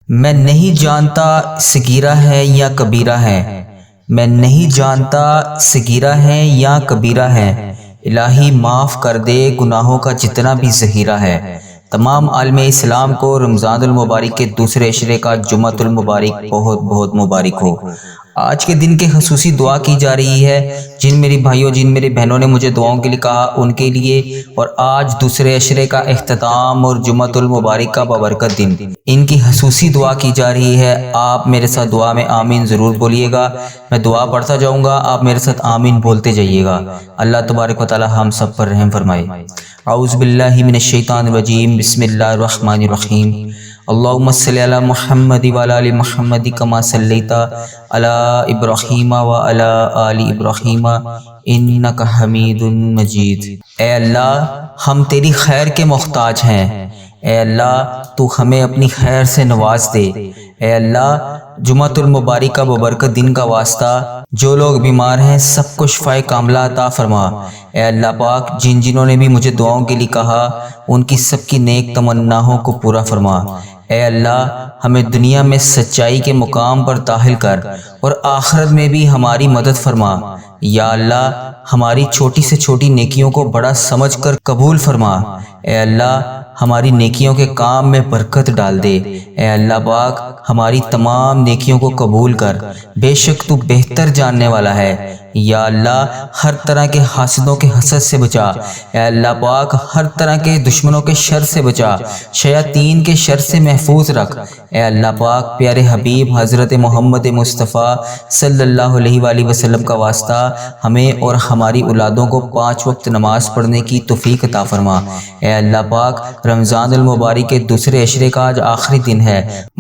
میں نہیں جانتا صغیرہ ہے یا کبیرہ ہے، میں نہیں جانتا صغیرہ ہے یا کبیرہ ہے، الہی معاف کر دے گناہوں کا جتنا بھی ذخیرہ ہے۔ تمام عالم اسلام کو رمضان المبارک کے دوسرے عشرے کا جمعۃ المبارک بہت بہت مبارک ہو۔ آج کے دن کے خصوصی دعا کی جا رہی ہے جن میری بھائیوں جن میری بہنوں نے مجھے دعاؤں کے لیے کہا ان کے لیے، اور آج دوسرے عشرے کا اختتام اور جمعۃ المبارک کا بابرکت دن، ان کی خصوصی دعا کی جا رہی ہے۔ آپ میرے ساتھ دعا میں آمین ضرور بولیے گا، میں دعا پڑھتا جاؤں گا، آپ میرے ساتھ آمین بولتے جائیے گا۔ اللہ تبارک و تعالی ہم سب پر رحم فرمائے۔ اعوذ باللہ من الشیطان الرجیم، بسم اللہ الرحمن الرحیم۔ اللہم صلی علی محمد وعلی آل محمد کما صلیت علی ابراہیم وعلی آل ابراہیم انک حمید مجید۔ اے اللہ ہم تیری خیر کے محتاج ہیں، اے اللہ تو ہمیں اپنی خیر سے نواز دے۔ اے اللہ جمعۃ المبارک کا ببرکت دن کا واسطہ جو لوگ بیمار ہیں سب کو شفائے کاملہ عطا فرما۔ اے اللہ پاک جنہوں نے بھی مجھے دعاؤں کے لیے کہا ان کی سب کی نیک تمناؤں کو پورا فرما۔ اے اللہ ہمیں دنیا میں سچائی کے مقام پر داخل کر اور آخرت میں بھی ہماری مدد فرما۔ یا اللہ ہماری چھوٹی سے چھوٹی نیکیوں کو بڑا سمجھ کر قبول فرما۔ اے اللہ ہماری نیکیوں کے کام میں برکت ڈال دے۔ اے اللہ پاک ہماری تمام نیکیوں کو قبول کر، بے شک تو بہتر جاننے والا ہے۔ یا اللہ ہر طرح کے حاسدوں کے حسد سے بچا۔ اے اللہ پاک ہر طرح کے دشمنوں کے شر سے بچا، شیاطین کے شر سے محفوظ رکھ۔ اے اللہ پاک پیارے حبیب حضرت محمد مصطفیٰ صلی اللہ علیہ وآلہ وسلم کا واسطہ ہمیں اور ہماری اولادوں کو 5 وقت نماز پڑھنے کی توفیق عطا فرما۔ اے اللہ پاک رمضان المبارک کے دوسرے عشرے کا آج آخری دن ہے،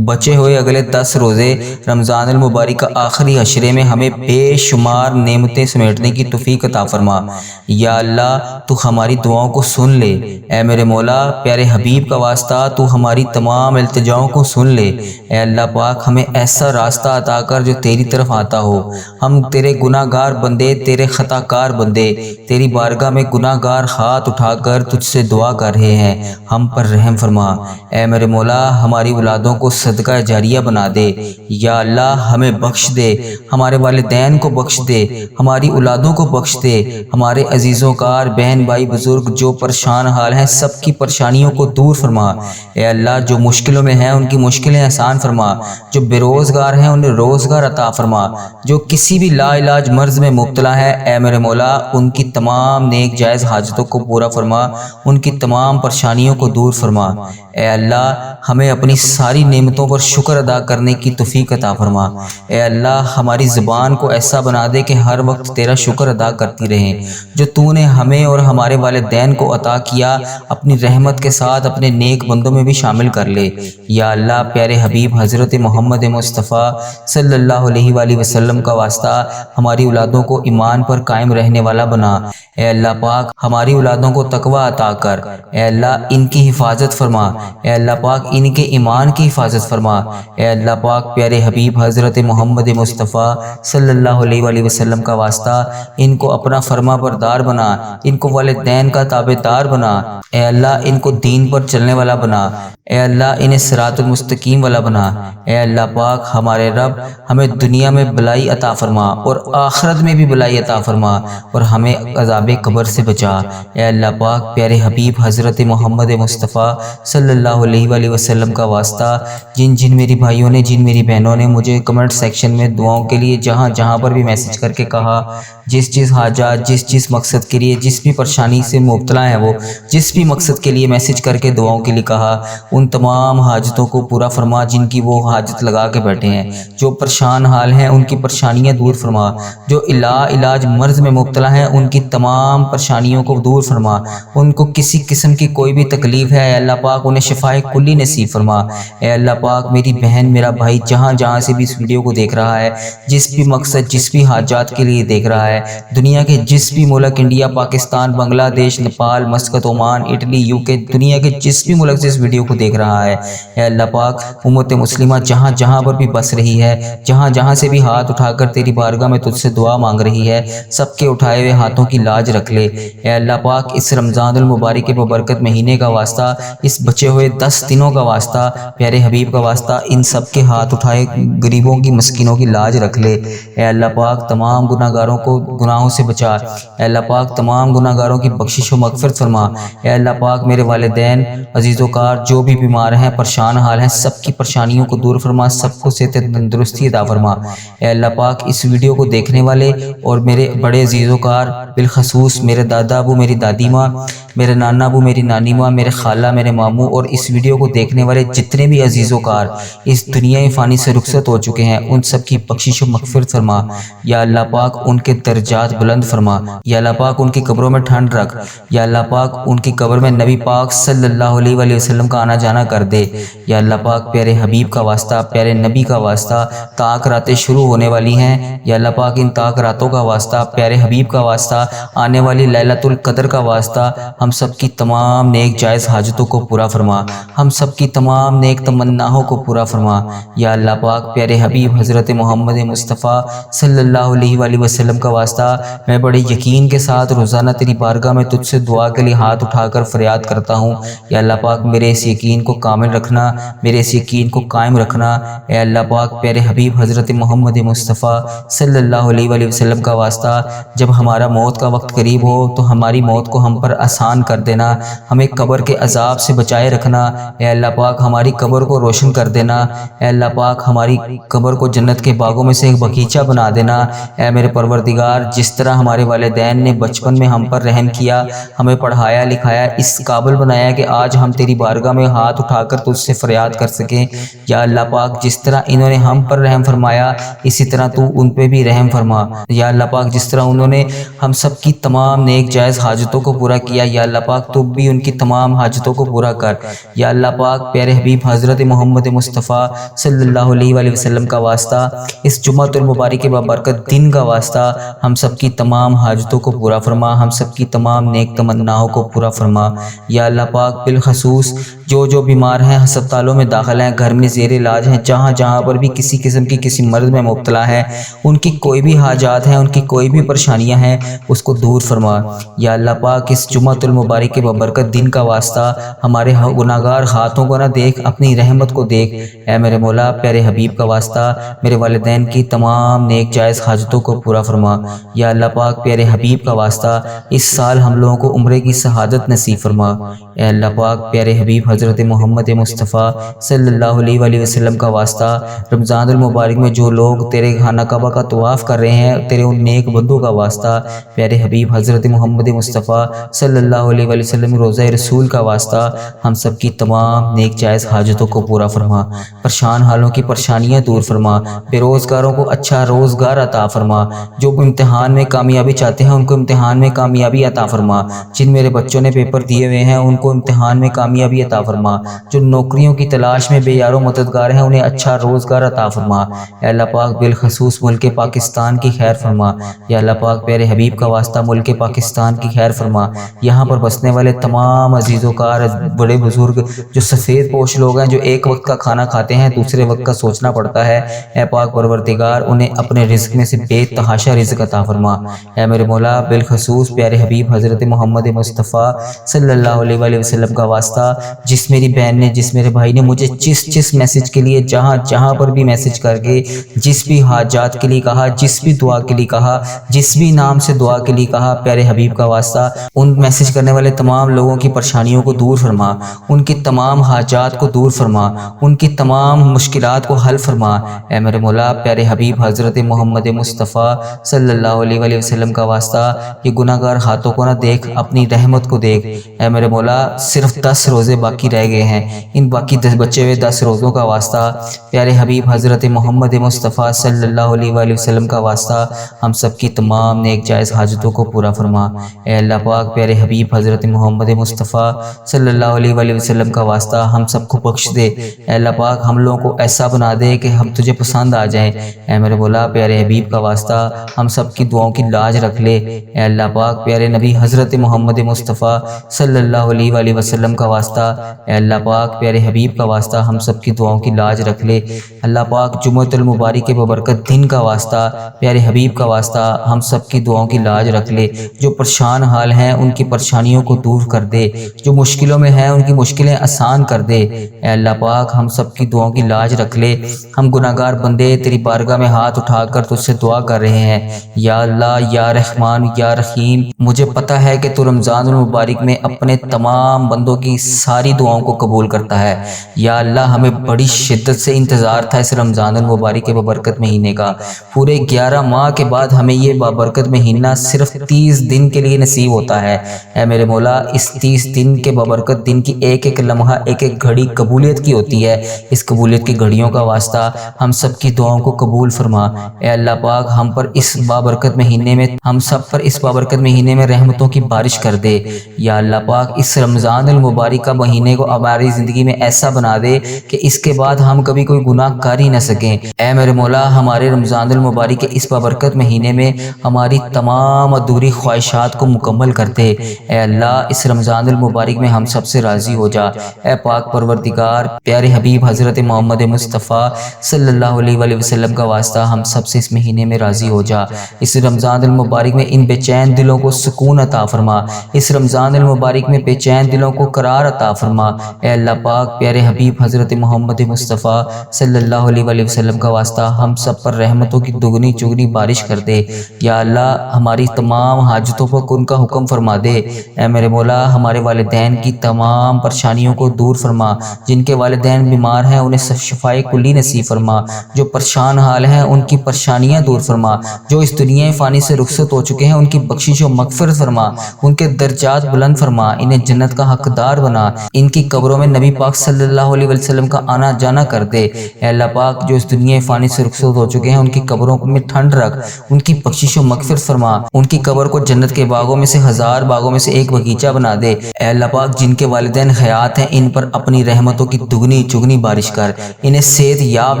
بچے ہوئے اگلے 10 روزے رمضان المبارک کا آخری عشرے میں ہمیں بے شمار نعمتیں سمیٹنے کی توفیق عطا فرما۔ یا اللہ تو ہماری دعاؤں کو سن لے، اے میرے مولا پیارے حبیب کا واسطہ تو ہماری تمام التجاؤں کو سن لے۔ اے اللہ پاک ہمیں ایسا راستہ عطا کر جو تیری طرف آتا ہو۔ ہم تیرے گناہ گار بندے، تیرے خطا کار بندے تیری بارگاہ میں گناہ گار ہاتھ اٹھا کر تجھ سے دعا کر رہے ہیں، ہم پر رحم فرما۔ اے میرے مولا ہماری اولادوں کو صدقہ جاریہ بنا دے۔ یا اللہ ہمیں بخش دے، ہمارے والدین کو بخش دے، ہماری اولادوں کو بخش دے، ہمارے عزیزوں کار بہن بھائی بزرگ جو پریشان حال ہیں سب کی پریشانیوں کو دور فرما۔ اے اللہ جو مشکلوں میں ہیں ان کی مشکلیں آسان فرما، جو بے روزگار ہیں انہیں روزگار عطا فرما، جو کسی بھی لا علاج مرض میں مبتلا ہے اے میرے مولا ان کی تمام نیک جائز حاجتوں کو پورا فرما، ان کی تمام پریشانیوں کو دور فرما۔ اے اللہ ہمیں اپنی ساری نعمتوں پر شکر ادا کرنے کی توفیق عطا فرما۔ اے اللہ ہماری زبان کو ایسا بنا دے کہ ہر وقت تیرا شکر ادا کرتی رہیں، جو تو نے ہمیں اور ہمارے والدین کو عطا کیا اپنی رحمت کے ساتھ اپنے نیک بندوں میں بھی شامل کر لے۔ یا اللہ پیارے حبیب حضرت محمد مصطفیٰ صلی اللہ علیہ وآلہ وسلم کا واسطہ ہماری اولادوں کو ایمان پر قائم رہنے والا بنا۔ اے اللہ پاک ہماری اولادوں کو تقوی عطا کر۔ اے اللہ ان کی حفاظت فرما، اے اللہ پاک ان کے ایمان کی حفاظت فرما۔ اے اللہ پاک پیارے حبیب حضرت محمد مصطفیٰ صلی اللہ علیہ وآلہ وسلم کا واسطہ ان کو اپنا فرما بردار بنا، ان کو والدین کا تابع دار بنا۔ اے اللہ ان کو دین پر چلنے والا بنا، اے اللہ انہیں صراط المستقیم والا بنا۔ اے اللہ پاک ہمارے رب ہمیں دنیا میں بلائی عطا فرما اور آخرت میں بھی بلائی عطا فرما اور ہمیں عذاب قبر سے بچا۔ اے اللہ پاک پیارے حبیب حضرت محمد مصطفیٰ صلی اللہ علیہ وآلہ وسلم کا واسطہ جن میری بھائیوں نے جن میری بہنوں نے مجھے کمنٹ سیکشن میں دعاؤں کے لیے جہاں پر بھی میسج کر کے کہا، جس حاجات جس مقصد کے لیے جس بھی پریشانی سے مبتلا ہیں وہ جس بھی مقصد کے لیے میسج کر کے دعاؤں کے لیے کہا ان تمام حاجتوں کو پورا فرما جن کی وہ حاجت لگا کے بیٹھے ہیں، جو پریشان حال ہیں ان کی پریشانیاں دور فرما، جو علاج مرض میں مبتلا ہیں ان کی تمام پریشانیوں کو دور فرما، ان کو کسی قسم کی کوئی بھی تکلیف ہے اے اللہ پاک انہیں شفائے کلی نصیب فرما۔ اے اللہ پاک میری بہن میرا بھائی جہاں سے بھی اس ویڈیو کو دیکھ رہا ہے، جس بھی مقصد جس بھی حاجات کے لیے دیکھ رہا ہے ہے، دنیا کے جس بھی ملک، انڈیا، پاکستان، بنگلہ دیش، Nepal, Muscat, Oman, Italy, UK، دنیا کے جس بھی ملک سے اس ویڈیو کو دیکھ رہا ہے، اے اللہ پاک امت مسلمہ جہاں جہاں پر بھی بس رہی ہے، جہاں جہاں سے بھی ہاتھ اٹھا کر تیری بارگاہ میں تجھ سے دعا مانگ رہی ہے، سب کے اٹھائے ہوئے ہاتھوں کی لاج رکھ لے۔ اے اللہ پاک اس رمضان المبارک کے ببرکت مہینے کا واسطہ، اس بچے ہوئے 10 دنوں کا واسطہ، پیارے حبیب کا واسطہ، ان سب کے ہاتھ اٹھائے غریبوں کی، مسکینوں کی لاج رکھ لے۔ اے اللہ پاک تمام گناہگاروں کو گناہوں سے بچا، اے اللہ پاک تمام گناہگاروں کی بخشش و مغفرت فرما۔ اے اللہ پاک میرے والدین عزیز و کار جو بھی بیمار ہیں، پریشان حال ہیں، سب کی پریشانیوں کو دور فرما، سب کو صحت تندرستی عطا فرما۔ اے اللہ پاک اس ویڈیو کو دیکھنے والے اور میرے بڑے عزیز و کار، بالخصوص میرے دادا ابو، میری دادی ماں، میرے نانا ابو، میری نانی ماں، میرے خالہ، میرے ماموں، اور اس ویڈیو کو دیکھنے والے جتنے بھی عزیز و کار اس دنیا فانی سے رخصت ہو چکے ہیں، ان سب کی بخشش و مغفرت فرما۔ یا اللہ پاک ان کے درجات بلند فرما، یا اللہ پاک ان کی قبروں میں ٹھنڈ رکھ، یا اللہ پاک ان کی قبر میں نبی پاک صلی اللہ علیہ وآلہ وسلم کا آنا جانا کر دے۔ یا اللہ پاک پیارے حبیب کا واسطہ، پیارے نبی کا واسطہ، طاق راتیں شروع ہونے والی ہیں، یا اللہ پاک ان طاق راتوں کا واسطہ، پیارے حبیب کا واسطہ، آنے والی لیلۃ القدر کا واسطہ، ہم سب کی تمام نیک جائز حاجتوں کو پورا فرما، ہم سب کی تمام نیک تمناؤں کو پورا فرما۔ یا اللہ پاک پیارے حبیب حضرت محمد مصطفیٰ صلی اللہ علیہ وآلہ وسلم کا واسطہ، میں بڑے یقین کے ساتھ روزانہ تیری بارگاہ میں تجھ سے دعا کے لیے ہاتھ اٹھا کر فریاد کرتا ہوں۔ یا اللہ پاک میرے اس یقین کو کامل رکھنا، میرے اس یقین کو قائم رکھنا۔ اے اللہ پاک پیارے حبیب حضرت محمد مصطفیٰ صلی اللہ علیہ وآلہ وسلم کا واسطہ، جب ہمارا موت کا وقت قریب ہو تو ہماری موت کو ہم پر آسان کر دینا، ہمیں قبر کے عذاب سے بچائے رکھنا۔ اے اللہ پاک ہماری قبر کو روشن کر دینا، اے اللہ پاک ہماری قبر کو جنت کے باغوں میں سے ایک باغیچہ بنا دینا۔ اے میرے پروردگار، جس طرح ہمارے والدین نے بچپن میں ہم پر رحم کیا، ہمیں پڑھایا لکھایا، اس قابل بنایا کہ آج ہم تیری بارگاہ میں ہاتھ اٹھا کر تجھ سے فریاد کر سکیں، یا اللہ پاک جس طرح انہوں نے ہم پر رحم فرمایا، اسی طرح تو ان پہ بھی رحم فرما۔ یا اللہ پاک جس طرح انہوں نے ہم سب کی تمام نیک جائز حاجتوں کو پورا کیا، یا اللہ پاک تو بھی ان کی تمام حاجتوں کو پورا کر۔ یا اللہ پاک پیارے حبیب حضرت محمد مصطفیٰ صلی اللہ علیہ وآلہ وسلم کا واسطہ، اس جمعہ المبارک کے بابرکت دن کا واسطہ، ہم سب کی تمام حاجتوں کو پورا فرما، ہم سب کی تمام نیک تمناؤں کو پورا فرما۔ یا اللہ پاک بالخصوص جو بیمار ہیں، ہسپتالوں میں داخل ہیں، گھر میں زیر علاج ہیں، جہاں جہاں پر بھی کسی قسم کی کسی مرض میں مبتلا ہے، ان کی کوئی بھی حاجات ہیں، ان کی کوئی بھی پریشانیاں ہیں، اس کو دور فرما۔ یا اللہ پاک اس جمعہ المبارک کے بابرکت دن کا واسطہ، ہمارے گناہگار ہاتھوں کو نہ دیکھ، اپنی رحمت کو دیکھ۔ اے میرے مولا پیارے حبیب کا واسطہ، میرے والدین کی تمام نیک جائز حاجتوں کو پورا فرما۔ یا اللہ پاک پیارے حبیب کا واسطہ، اس سال ہم لوگوں کو عمرے کی سعادت نصیب فرما۔ اے اللہ پاک پیارے حبیب حضرت محمد مصطفیٰ صلی اللہ علیہ وآلہ وسلم کا واسطہ، رمضان المبارک میں جو لوگ تیرے خانہ کعبہ کا طواف کر رہے ہیں، تیرے ان نیک بندوں کا واسطہ، پیارے حبیب حضرت محمد مصطفیٰ صلی اللہ علیہ وآلہ وسلم روضہ رسول کا واسطہ، ہم سب کی تمام نیک جائز حاجتوں کو پورا فرما، پریشان حالوں کی پریشانیاں دور فرما، بے روزگاروں کو اچھا روزگار عطا فرما، جو امتحان میں کامیابی چاہتے ہیں ان کو امتحان میں کامیابی عطا فرما، جن میرے بچوں نے پیپر دیے ہوئے ہیں ان کو امتحان میں کامیابی عطا فرما، جو نوکریوں کی تلاش میں بے یار و مددگار ہیں انہیں اچھا روزگار عطا فرما۔ اے اللہ پاک بالخصوص ملک پاکستان کی خیر فرما۔ یا اللہ پاک پیارے حبیب کا واسطہ ملک پاکستان کی خیر فرما، یہاں پر بسنے والے تمام عزیز و کار، بڑے بزرگ جو سفید پوش لوگ ہیں، جو ایک وقت کا کھانا کھاتے ہیں دوسرے وقت کا سوچنا پڑتا ہے، اے پاک پروردگار انہیں اپنے رزق میں سے بے تحاشا رزق عطا فرما۔ اے میرے مولا بالخصوص پیارے حبیب حضرت محمد مصطفیٰ صلی اللہ علیہ وآلہ وسلم کا واسطہ، جس میری بہن نے، جس میرے بھائی نے مجھے جس میسج کے لیے، جہاں جہاں پر بھی میسج کر کے جس بھی حاجات کے لیے کہا، جس بھی دعا کے لیے کہا، جس بھی نام سے دعا کے لیے کہا، پیارے حبیب کا واسطہ ان میسج کرنے والے تمام لوگوں کی پریشانیوں کو دور فرما، ان کی تمام حاجات کو دور فرما، ان کی تمام مشکلات کو حل فرما۔ اے میرے مولا پیارے حبیب حضرت محمد مصطفیٰ صلی اللہ علیہ وآلہ وسلم کا واسطہ، یہ گناہگار ہاتھوں کو نہ دیکھ، اپنی رحمت کو دیکھ۔ اے میرے مولا صرف 10 روزے باقی باقی رہ گئے ہیں، ان باقی بچے ہوئے 10 روزوں کا واسطہ پیارے حبیب حضرت محمد مصطفیٰ صلی اللہ علیہ وآلہ وسلم کا واسطہ ہم سب کی تمام نیک جائز حاجتوں کو پورا فرما۔ اے اللہ پاک پیارے حبیب حضرت محمد مصطفیٰ صلی اللہ علیہ وآلہ وسلم کا واسطہ ہم سب کو بخش دے۔ اے اللہ پاک ہم لوگوں کو ایسا بنا دے کہ ہم تجھے پسند آ جائیں۔ اے میرے مولا پیارے حبیب کا واسطہ ہم سب کی دعاؤں کی لاج رکھ لے۔ اے اللہ پاک پیارے نبی حضرت محمد مصطفیٰ صلی اللہ علیہ وآلہ وسلم کا واسطہ، اے اللہ پاک پیارے حبیب کا واسطہ ہم سب کی دعاؤں کی لاج رکھ لے۔ اللہ پاک جمعۃ المبارک کے ببرکت دن کا واسطہ پیارے حبیب کا واسطہ ہم سب کی دعاؤں کی لاج رکھ لے۔ جو پریشان حال ہیں ان کی پریشانیوں کو دور کر دے، جو مشکلوں میں ہیں ان کی مشکلیں آسان کر دے۔ اے اللہ پاک ہم سب کی دعاؤں کی لاج رکھ لے۔ ہم گناہگار بندے تیری بارگاہ میں ہاتھ اٹھا کر تجھ سے دعا کر رہے ہیں، یا اللہ یا رحمان یا رحیم، مجھے پتہ ہے کہ تو رمضان المبارک میں اپنے تمام بندوں کی ساری دعاؤں کو قبول کرتا ہے۔ یا اللہ ہمیں بڑی شدت سے انتظار تھا اس رمضان المبارک کے بابرکت مہینے کا، پورے 11 ماہ کے بعد ہمیں یہ بابرکت مہینہ صرف 30 دن کے لیے نصیب ہوتا ہے۔ اے میرے مولا اس 30 دن کے بابرکت دن کی ایک ایک لمحہ ایک ایک گھڑی قبولیت کی ہوتی ہے، اس قبولیت کی گھڑیوں کا واسطہ ہم سب کی دعاؤں کو قبول فرما۔ اے اللہ پاک ہم پر اس بابرکت مہینے میں ہم سب پر اس بابرکت مہینے میں رحمتوں کی بارش کر دے۔ یا اللہ پاک اس رمضان المبارک کا مہینے کو ہماری زندگی میں ایسا بنا دے کہ اس کے بعد ہم کبھی کوئی گناہ کر ہی نہ سکیں۔ اے میرے مولا ہمارے رمضان المبارک کے اس بابرکت مہینے میں ہماری تمام ادھوری خواہشات کو مکمل کر دے۔ اے اللہ اس رمضان المبارک میں ہم سب سے راضی ہو جا۔ اے پاک پروردگار پیارے حبیب حضرت محمد مصطفیٰ صلی اللہ علیہ وآلہ وسلم کا واسطہ ہم سب سے اس مہینے میں راضی ہو جا۔ اس رمضان المبارک میں ان بے چین دلوں کو سکون عطا فرما، اس رمضان المبارک میں بے چین دلوں کو قرار عطا فرما۔ اے اللہ پاک پیارے حبیب حضرت محمد مصطفیٰ صلی اللہ علیہ وآلہ وسلم کا واسطہ ہم سب پر رحمتوں کی دگنی چگنی بارش کر دے۔ یا اللہ ہماری تمام حاجتوں پر ان کا حکم فرما دے۔ اے میرے مولا ہمارے والدین کی تمام پریشانیوں کو دور فرما، جن کے والدین بیمار ہیں انہیں شفائے کلی نصیب فرما، جو پریشان حال ہیں ان کی پریشانیاں دور فرما، جو اس دنیا فانی سے رخصت ہو چکے ہیں ان کی بخشش و مغفرت فرما، ان کے درجات بلند فرما، انہیں جنت کا حقدار بنا، ان کی قبروں میں نبی پاک صلی اللہ علیہ وسلم کا آنا جانا کر دے۔ اے اللہ پاک جو اس دنیا فانی سے رخصت ہو چکے ہیں ان کی قبروں میں ٹھنڈ رکھ، ان کی بخشش و مغفرت فرما، ان کی قبر کو جنت کے باغوں میں سے 1000 باغوں میں سے ایک باغیچہ بنا دے۔ اے اللہ پاک جن کے والدین حیات ہیں ان پر اپنی رحمتوں کی دگنی چگنی بارش کر، انہیں صحت یاب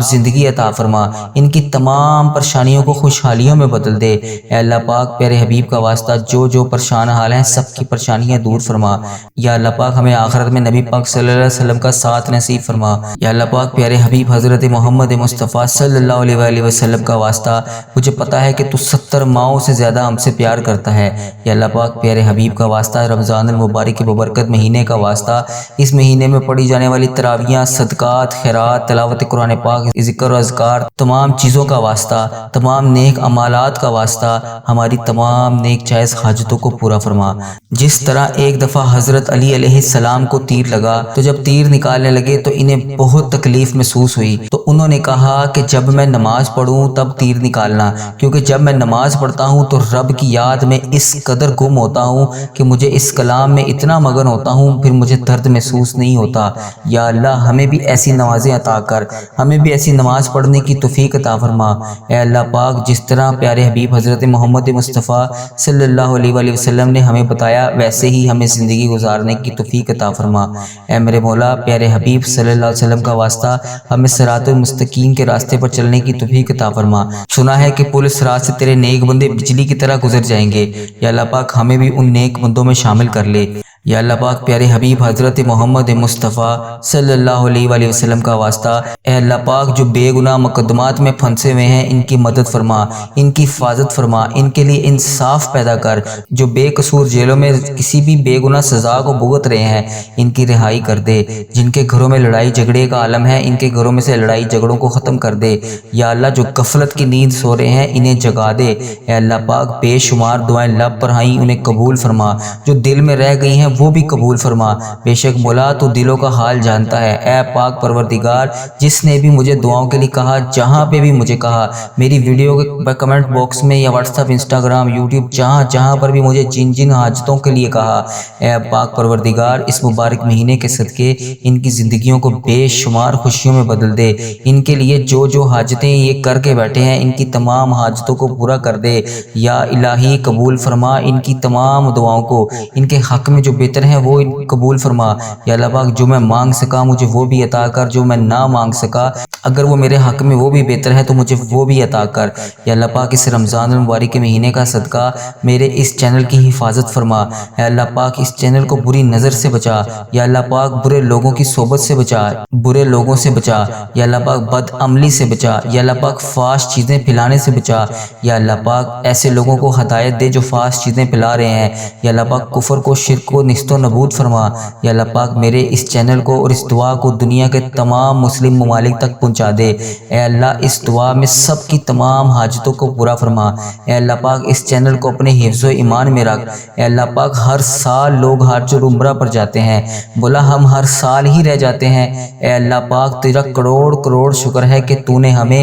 زندگی عطا فرما، ان کی تمام پریشانیوں کو خوشحالیوں میں بدل دے۔ اے اللہ پاک پیارے حبیب کا واسطہ جو پریشان حال ہیں سب کی پریشانیاں دور فرما۔ یا اللہ پاک ہمیں آخرت میں نبی پاک صلی اللہ علیہ وسلم کا ساتھ نصیب فرما۔ یا اللہ پاک پیارے حبیب حضرت محمد مصطفیٰ صلی اللہ علیہ وآلہ وسلم کا واسطہ مجھے پتہ ہے کہ تو 70 ماؤں سے زیادہ ہم سے پیار کرتا ہے۔ یا اللہ پاک پیارے حبیب کا واسطہ رمضان المبارک کے ببرکت مہینے کا واسطہ اس مہینے میں پڑھی جانے والی تراویحاں، صدقات، خیرات، تلاوت قرآن پاک، ذکر و اذکار، تمام چیزوں کا واسطہ، تمام نیک اعمالات کا واسطہ ہماری تمام نیک جائز حاجتوں کو پورا فرما۔ جس طرح ایک دفعہ حضرت علی علیہ السلام کو تیر لگا تو جب تیر نکالنے لگے تو انہیں بہت تکلیف محسوس ہوئی، تو انہوں نے کہا کہ جب میں نماز پڑھوں تب تیر نکالنا، کیونکہ جب میں نماز پڑھتا ہوں تو رب کی یاد میں اس قدر گم ہوتا ہوں کہ مجھے اس کلام میں اتنا مگن ہوتا ہوں پھر مجھے درد محسوس نہیں ہوتا۔ یا اللہ ہمیں بھی ایسی نمازیں عطا کر، ہمیں بھی ایسی نماز پڑھنے کی توفیق عطا فرما۔ اے اللہ پاک جس طرح پیارے حبیب حضرت محمد مصطفیٰ صلی اللہ علیہ وآلہ وسلم نے ہمیں بتایا ویسے ہی ہمیں زندگی گزارنے کی توفیق عطا فرما۔ اے میرے مولا پیارے حبیب صلی اللہ علیہ وسلم کا واسطہ ہمیں صراط المستقیم کے راستے پر چلنے کی توفیق عطا فرما۔ سنا ہے کہ پل صراط سے تیرے نیک بندے بجلی کی طرح گزر جائیں گے، یا اللہ پاک ہمیں بھی ان نیک بندوں میں شامل کر لے۔ یا اللہ پاک پیارے حبیب حضرت محمد مصطفیٰ صلی اللہ علیہ وآلہ وسلم کا واسطہ اے اللہ پاک جو بے گناہ مقدمات میں پھنسے ہوئے ہیں ان کی مدد فرما، ان کی حفاظت فرما، ان کے لیے انصاف پیدا کر، جو بے قصور جیلوں میں کسی بھی بے گناہ سزا کو بھگت رہے ہیں ان کی رہائی کر دے، جن کے گھروں میں لڑائی جھگڑے کا عالم ہے ان کے گھروں میں سے لڑائی جھگڑوں کو ختم کر دے۔ یا اللہ جو غفلت کی نیند سو رہے ہیں انہیں جگا دے۔ اے اللہ پاک بے شمار دعائیں لب پر آئیں انہیں قبول فرما، جو دل میں رہ گئی ہیں وہ بھی قبول فرما۔ بے شک مولا تو دلوں کا حال جانتا ہے۔ اے پاک پروردگار، جس نے بھی مجھے دعاؤں کے لیے کہا، جہاں پہ بھی مجھے کہا، میری ویڈیو کے کمنٹ باکس میں یا واٹس ایپ، انسٹاگرام، یوٹیوب، جہاں پر بھی مجھے جن جن حاجتوں کے لیے کہا، اے پاک پروردگار اس مبارک مہینے کے صدقے ان کی زندگیوں کو بے شمار خوشیوں میں بدل دے۔ ان کے لیے جو حاجتیں یہ کر کے بیٹھے ہیں، ان کی تمام حاجتوں کو پورا کر دے۔ یا الہی قبول فرما ان کی تمام دعاؤں کو، ان کے حق میں جو بہتر ہیں وہ قبول فرما۔ یا اللہ پاک جو میں مانگ سکا مجھے وہ بھی عطا کر، جو میں نہ مانگ سکا اگر وہ میرے حق میں وہ بھی بہتر ہے تو مجھے وہ بھی عطا کر۔ یا اللہ پاک اس رمضان المبارک کے مہینے کا صدقہ میرے اس چینل کی حفاظت فرما۔ اے اللہ پاک اس چینل کو بری نظر سے بچا۔ یا اللہ پاک برے لوگوں کی صحبت سے بچا، برے لوگوں سے بچا۔ یا اللہ پاک بد عملی سے بچا۔ یا اللہ پاک فحش چیزیں پھیلانے سے بچا۔ یا اللہ پاک ایسے لوگوں کو ہدایت دے جو فحش چیزیں پھیلا رہے ہیں۔ یا اللہ پاک کفر کو، شرک کو نیست و نابود فرما۔ یا اللہ پاک میرے اس چینل کو اور اس دعا کو دنیا کے تمام مسلم ممالک تک پہنچا دے۔ اے اللہ اس دعا میں سب کی تمام حاجتوں کو پورا فرما۔ اے اللہ پاک اس چینل کو اپنے حفظ و ایمان میں رکھ۔ اے اللہ پاک ہر سال لوگ حج اور عمرہ پر جاتے ہیں، بولا ہم ہر سال ہی رہ جاتے ہیں۔ اے اللہ پاک تیرا کروڑ کروڑ شکر ہے کہ تو نے ہمیں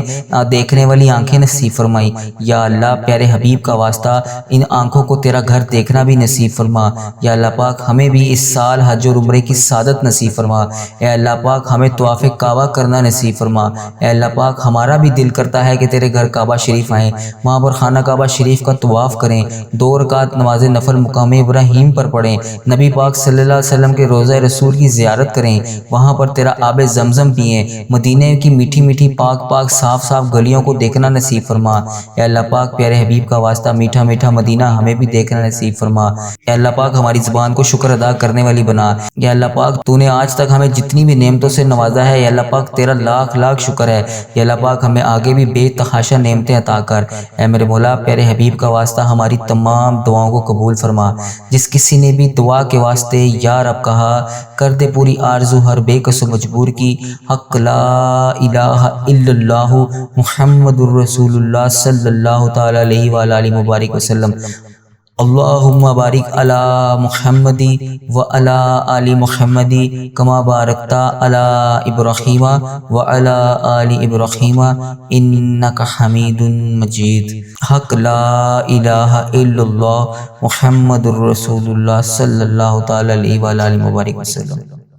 دیکھنے والی آنکھیں نصیب فرمائی۔ یا اللہ پیارے حبیب کا واسطہ ان آنکھوں کو تیرا گھر دیکھنا بھی نصیب فرما۔ یا اللہ پاک ہمیں بھی اس سال حج اور عمرے کی سعادت نصیب فرما۔ اے اللہ پاک ہمیں طواف کعبہ کرنا نصیب فرما۔ اے اللہ پاک ہمارا بھی دل کرتا ہے کہ تیرے گھر کعبہ شریف آئیں، وہاں پر خانہ کعبہ شریف کا طواف کریں، 2 رکعت نماز نفل مقام ابراہیم پر پڑھیں، نبی پاک صلی اللہ علیہ وسلم کے روضہ رسول کی زیارت کریں، وہاں پر تیرا آب زمزم پئیں، مدینے کی میٹھی میٹھی پاک صاف گلیوں کو دیکھنا نصیب فرما۔ اے اللہ پاک پیارے حبیب کا واسطہ میٹھا میٹھا مدینہ ہمیں بھی دیکھنا نصیب فرما۔ اے اللہ پاک ہماری زبان کو شکر ادا کرنے والی بنا۔ اے اللہ پاک تو نے آج تک ہمیں جتنی بھی نعمتوں سے نوازا ہے، اے اللہ پاک تیرا لاکھ لاکھ شکر ہے۔ اے اللہ پاک ہمیں آگے بھی بے تحاشا نعمتیں عطا کر۔ اے میرے مولا پیارے حبیب کا واسطہ ہماری تمام دعاؤں کو قبول فرما۔ جس کسی نے بھی دعا کے واسطے یا رب کہا، کر دے پوری آرزو ہر بے کس و مجبور کی۔ حق لا الہ الا اللہ محمد الرسول اللہ صلی اللہ تعالی علیہ وآلہ مبارک وسلم۔ اللہم بارک علی محمد وعلی آل محمد کما بارکتا علی ابراہیم وعلی آل ابراہیم انک حمید مجید۔ حق لا الہ الا اللہ محمد الرسول اللہ صلی اللہ تعالی علیہ وآلہ مبارک وسلم۔